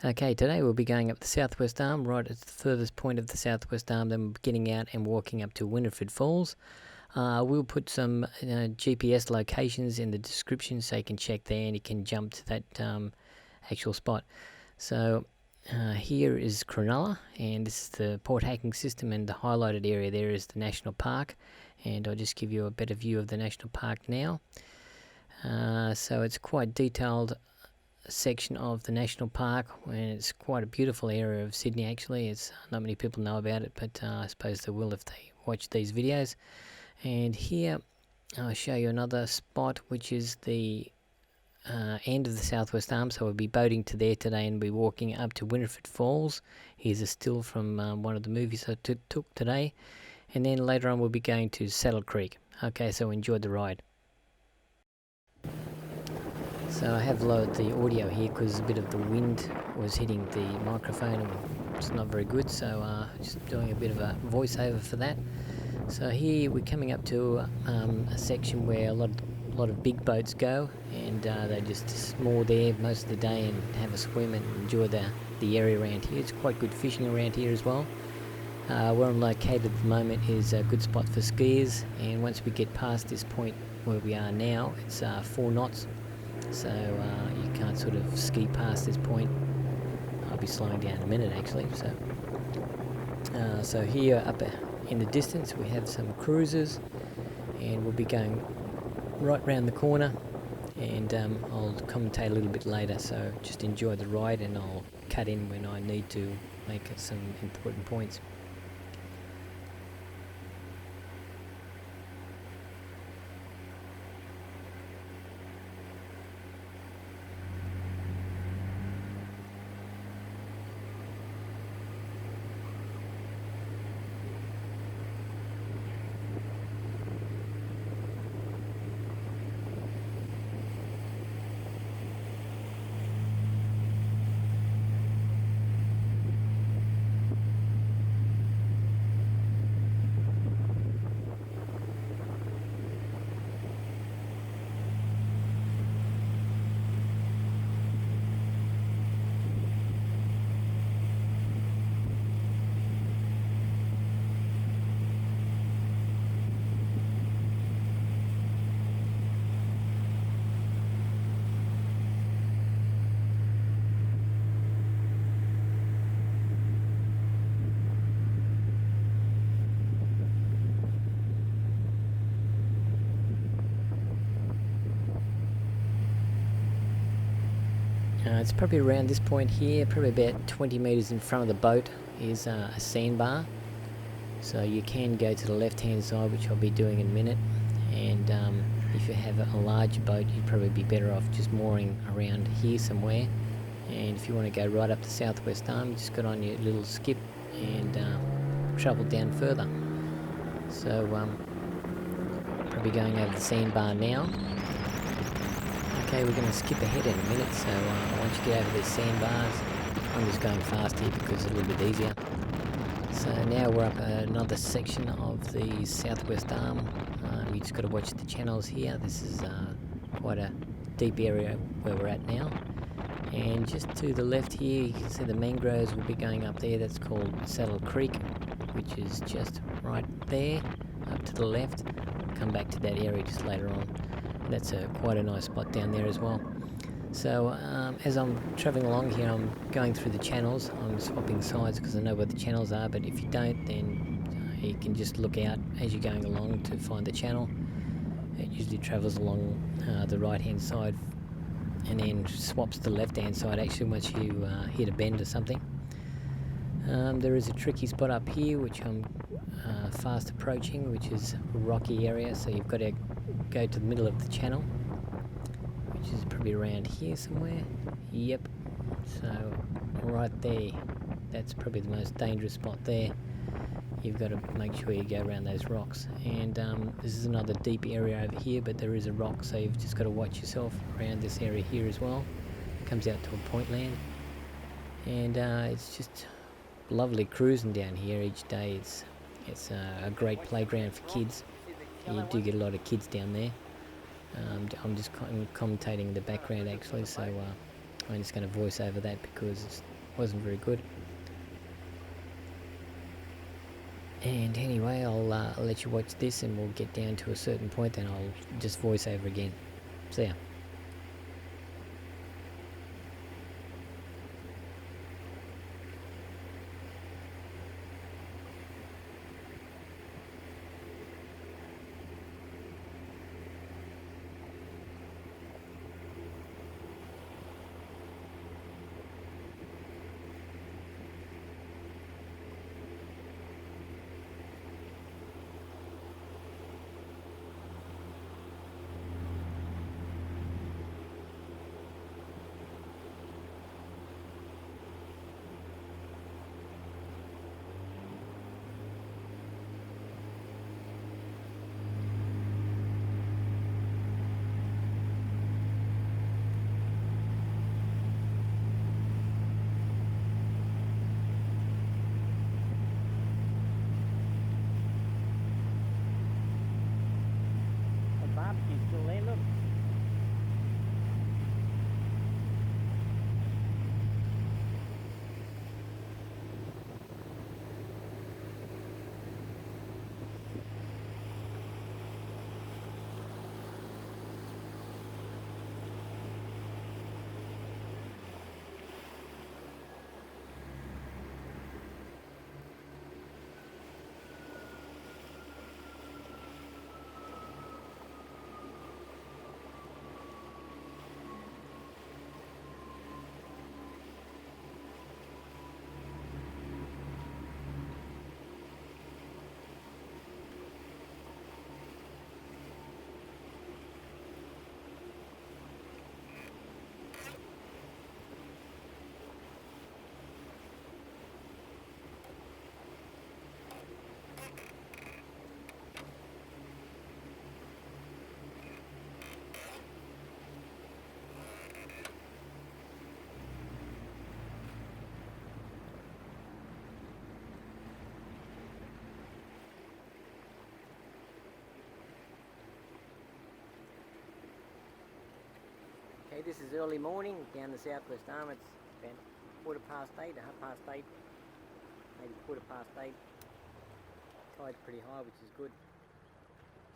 Okay, today we'll be going up the southwest arm, right at the furthest point of the southwest arm, then we'll be getting out and walking up to Winifred Falls. We'll put some GPS locations in the description so you can check there and you can jump to that actual spot. So here is Cronulla, and this is the Port Hacking system, and the highlighted area there is the National Park, and I'll just give you a better view of the National Park now. So it's quite detailed section of the National Park, and it's quite a beautiful area of Sydney actually. It's not many people know about it, but I suppose they will if they watch these videos. And here I'll show you another spot, which is the end of the southwest arm, so we'll be boating to there today and be walking up to Winifred Falls. Here's a still from one of the movies I took today, and then later on we'll be going to Saddle Creek. Okay, so enjoy the ride. So I have lowered the audio here because a bit of the wind was hitting the microphone and it's not very good, so just doing a bit of a voiceover for that. So here we're coming up to a section where a lot of big boats go, and they just moor there most of the day and have a swim and enjoy the area around here. It's quite good fishing around here as well. Where I'm located at the moment is a good spot for skiers, and once we get past this point where we are now, it's 4 knots. So you can't sort of ski past this point. I'll be slowing down in a minute actually. So here up in the distance we have some cruisers, and we'll be going right round the corner, and I'll commentate a little bit later, so just enjoy the ride and I'll cut in when I need to make some important points. It's probably around this point here, probably about 20 metres in front of the boat is a sandbar. So you can go to the left hand side, which I'll be doing in a minute, and if you have a larger boat you'd probably be better off just mooring around here somewhere. And if you want to go right up the southwest arm, you just got on your little skip and travel down further. So probably going over the sandbar now. Okay, we're going to skip ahead in a minute, so once you get over these sandbars, I'm just going fast here because it's a little bit easier. So now we're up another section of the southwest arm. You just got to watch the channels here. This is quite a deep area where we're at now. And just to the left here, you can see the mangroves will be going up there. That's called Saddle Creek, which is just right there, up to the left. We'll come back to that area just later on. That's quite a nice spot down there as well. So as I'm travelling along here, I'm going through the channels. I'm swapping sides because I know where the channels are, but if you don't, then you can just look out as you're going along to find the channel. It usually travels along the right hand side and then swaps to the left hand side actually once you hit a bend or something. There is a tricky spot up here which I'm fast approaching, which is a rocky area, so you've got to go to the middle of the channel, which is probably around here somewhere. Yep, so right there, that's probably the most dangerous spot there. You've got to make sure you go around those rocks, and this is another deep area over here, but there is a rock, so you've just got to watch yourself around this area here as well. It comes out to a point land, and it's just lovely cruising down here each day. It's a great playground for kids. You do get a lot of kids down there. I'm just commentating in the background actually, so I'm just going to voice over that because it wasn't very good. And anyway, I'll let you watch this, and we'll get down to a certain point, then I'll just voice over again. See ya. Barbecue's still there, look. Okay, this is early morning down the southwest arm. It's about 8:15 to 8:30, maybe 8:15. Tide's pretty high, which is good.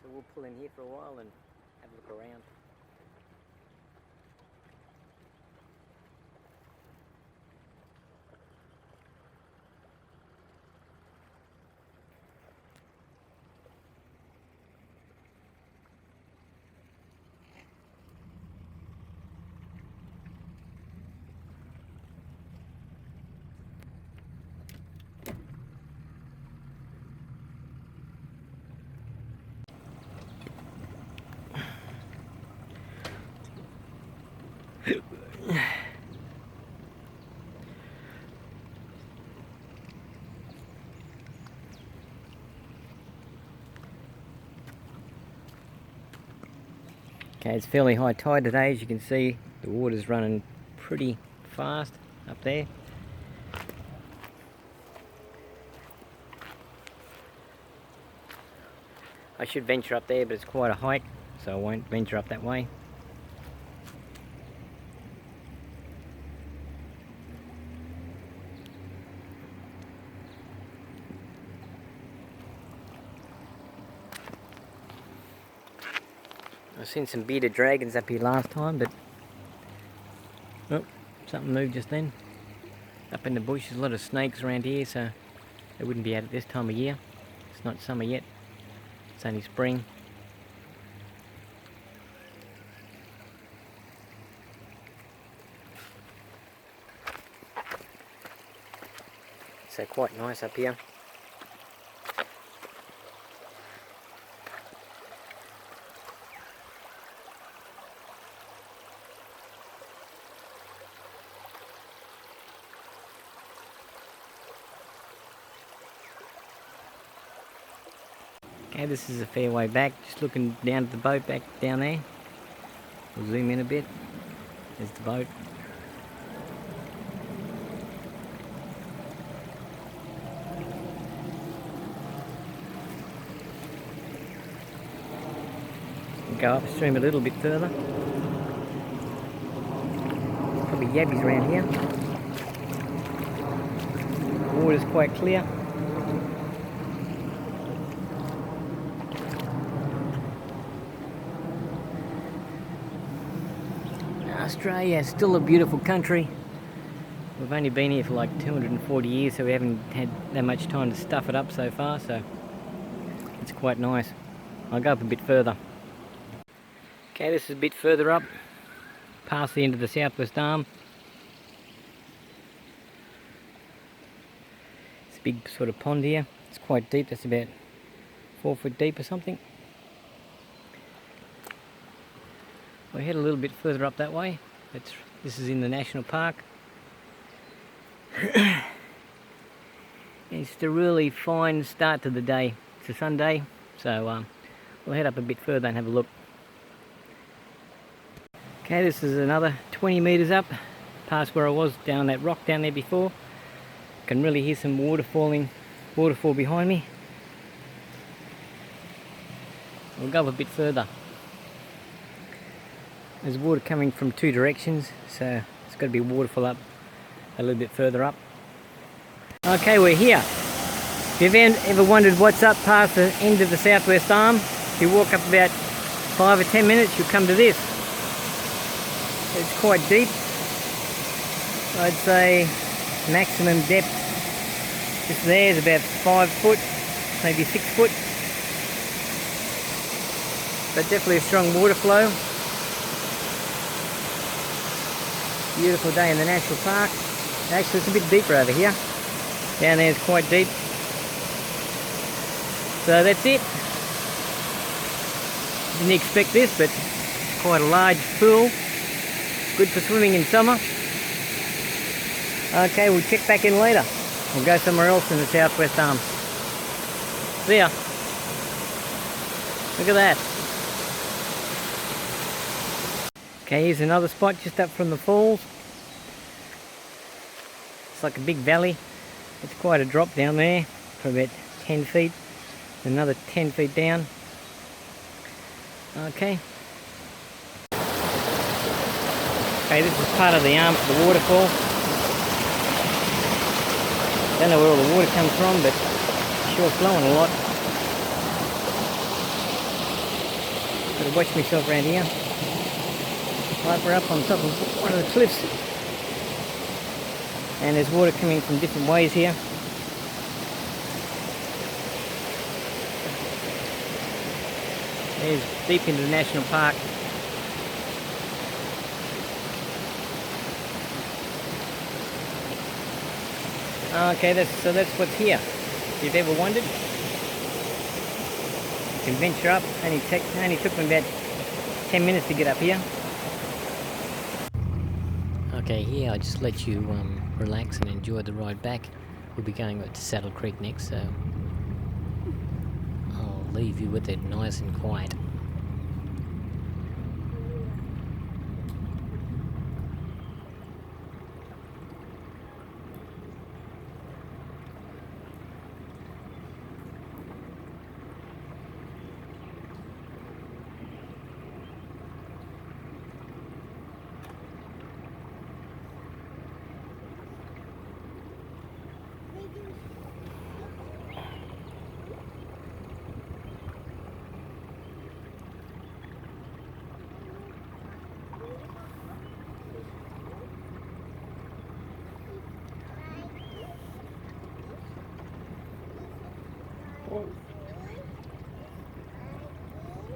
So we'll pull in here for a while and have a look around. Okay, it's fairly high tide today. As you can see, the water's running pretty fast up there. I should venture up there, but it's quite a hike, so I won't venture up that way. I've seen some bearded dragons up here last time, but oh, something moved just then. Up in the bush, there's a lot of snakes around here, so they wouldn't be out at this time of year. It's not summer yet, it's only spring. So quite nice up here. Okay, this is a fair way back, just looking down at the boat back down there. We'll zoom in a bit. There's the boat. Go upstream a little bit further. Probably yabbies around here. The water's quite clear. Australia is still a beautiful country. We've only been here for like 240 years, so we haven't had that much time to stuff it up so far, so it's quite nice. I'll go up a bit further. Okay, this is a bit further up, past the end of the southwest arm. It's a big sort of pond here. It's quite deep, that's about 4 foot deep or something. We'll head a little bit further up that way. This is in the national park. It's a really fine start to the day. It's a Sunday, so we'll head up a bit further and have a look. Okay, this is another 20 metres up, past where I was down that rock down there before. Can really hear some waterfall behind me. We'll go up a bit further. There's water coming from two directions, so it's got to be waterfall up a little bit further up. Okay, we're here. If you've ever wondered what's up past the end of the southwest arm, if you walk up about 5 or 10 minutes, you'll come to this. It's quite deep. I'd say maximum depth just there is about 5 foot, maybe 6 foot. But definitely a strong water flow. Beautiful day in the national park. Actually, it's a bit deeper over here. Down there is quite deep. So that's it. Didn't expect this, but it's quite a large pool. Good for swimming in summer. Okay, we'll check back in later. We'll go somewhere else in the southwest arm. See ya. Look at that. Okay, here's another spot just up from the falls. It's like a big valley. It's quite a drop down there for about 10 feet. Another 10 feet down. Okay. Okay, this is part of the arm for the waterfall. Don't know where all the water comes from, but it's sure flowing a lot. Gotta watch myself around here. Right, we're up on top of one of the cliffs. And there's water coming from different ways here. There's deep into the national park. Okay, so that's what's here. If you've ever wondered, you can venture up. Only took me about 10 minutes to get up here. Okay, here I just let you relax and enjoy the ride back. We'll be going up to Saddle Creek next, so I'll leave you with it nice and quiet.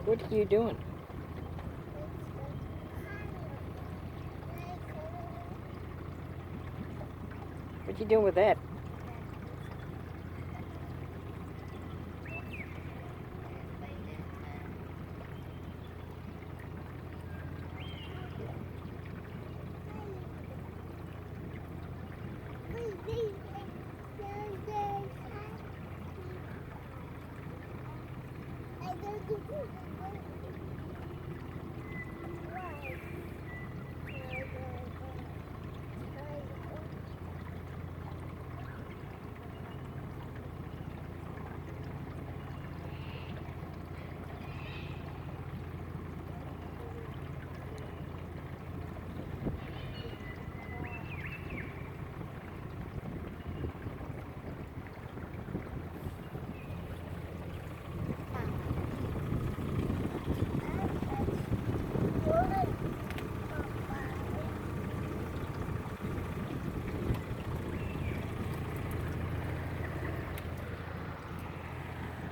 What are you doing? What are you doing with that?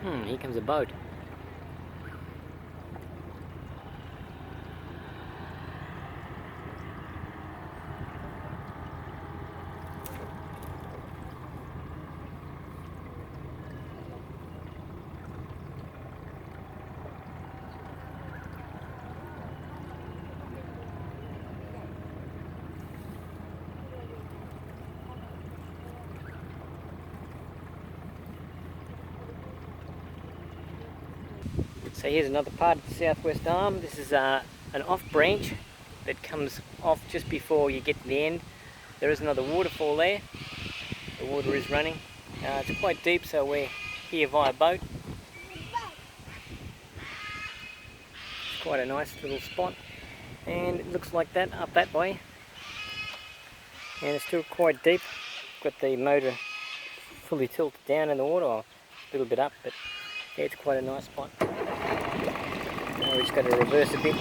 Here comes a boat. So here's another part of the southwest arm. This is an off branch that comes off just before you get to the end. There is another waterfall there. The water is running. It's quite deep, so we're here via boat. It's quite a nice little spot, and it looks like that up that way. And it's still quite deep. Got the motor fully tilted down in the water, or a little bit up, but yeah, it's quite a nice spot. Now we've just got to reverse a bit.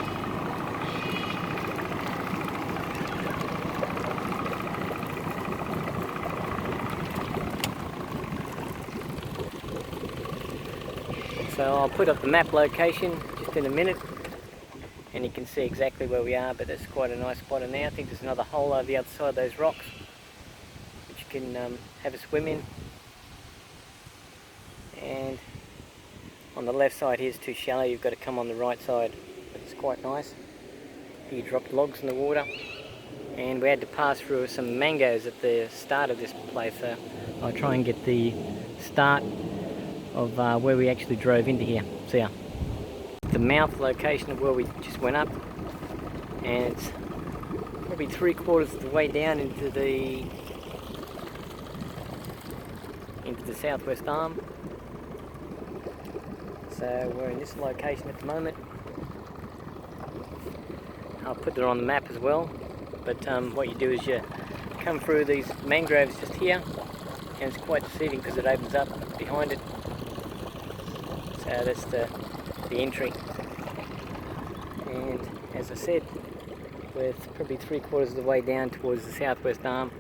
So I'll put up the map location just in a minute, and you can see exactly where we are, but it's quite a nice spot in there. I think there's another hole over the other side of those rocks, which you can have a swim in. And on the left side here is too shallow, you've got to come on the right side, but it's quite nice. You drop logs in the water, and we had to pass through some mangoes at the start of this place, so I'll try and get the start of where we actually drove into here. See ya. The mouth location of where we just went up, and it's probably 3/4 of the way down into the southwest arm. So we're in this location at the moment. I'll put it on the map as well, but what you do is you come through these mangroves just here, and it's quite deceiving because it opens up behind it. So that's the entry, and as I said, we're probably 3/4 of the way down towards the southwest arm.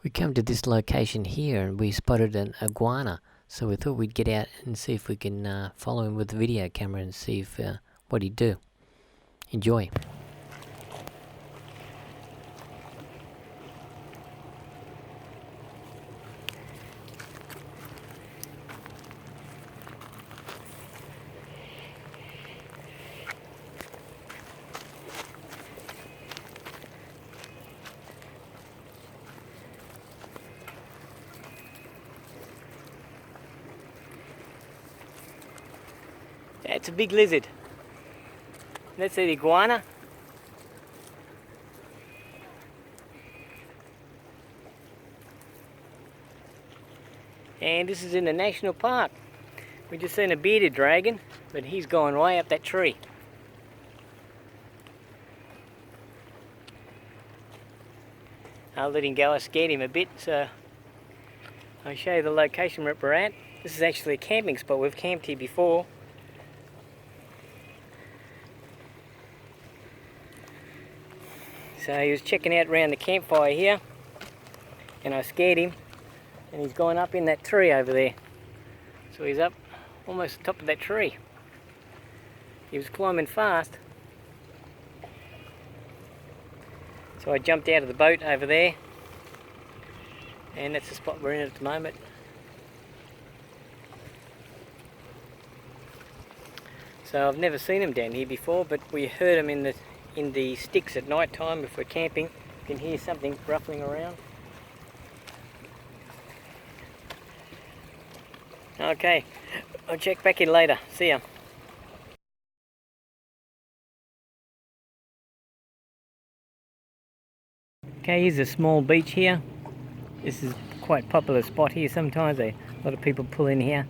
We come to this location here and we spotted an iguana, so we thought we'd get out and see if we can follow him with the video camera and see if what he'd do. Enjoy. It's a big lizard. That's the iguana. And this is in the national park. We just seen a bearded dragon, but he's gone way up that tree. I'll let him go. I scared him a bit, so I'll show you the location where we're at. This is actually a camping spot. We've camped here before. So he was checking out around the campfire here, and I scared him, and he's gone up in that tree over there. So he's up almost the top of that tree. He was climbing fast. So I jumped out of the boat over there, and that's the spot we're in at the moment. So I've never seen him down here before, but we heard him in the sticks at night time if we're camping. You can hear something ruffling around. Okay, I'll check back in later. See ya. Okay, here's a small beach here. This is quite a popular spot here. Sometimes a lot of people pull in here,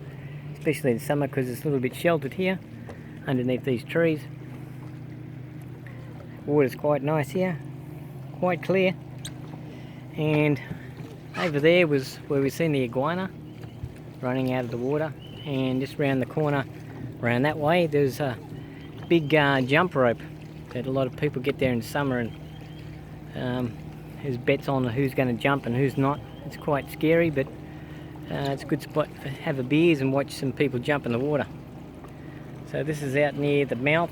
especially in summer because it's a little bit sheltered here underneath these trees. Water's quite nice here, quite clear. And over there was where we seen the iguana running out of the water, and just round the corner, around that way, there's a big jump rope that a lot of people get there in summer, and there's bets on who's going to jump and who's not. It's quite scary, but it's a good spot to have a beers and watch some people jump in the water. So this is out near the mouth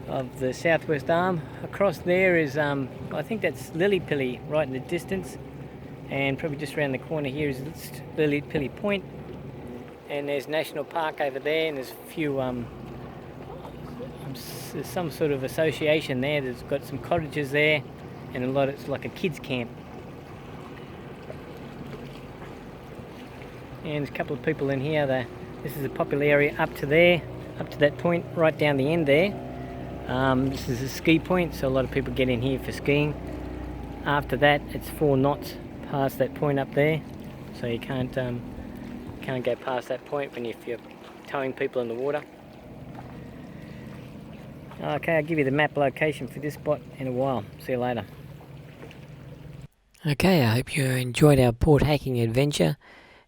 of the southwest arm. Across there is, I think that's Lillypilly right in the distance, and probably just around the corner here is Lillypilly Point, and there's National Park over there, and there's a few, there's some sort of association there that's got some cottages there, and it's like a kids camp. And there's a couple of people in here. This is a popular area up to there, up to that point, right down the end there. This is a ski point, so a lot of people get in here for skiing. After that, it's 4 knots past that point up there, so you can't go past that point if you're towing people in the water. Okay, I'll give you the map location for this spot in a while. See you later. Okay, I hope you enjoyed our port hacking adventure,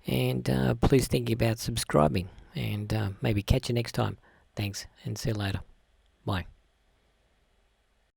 and please think about subscribing, and maybe catch you next time. Thanks, and see you later. Bye.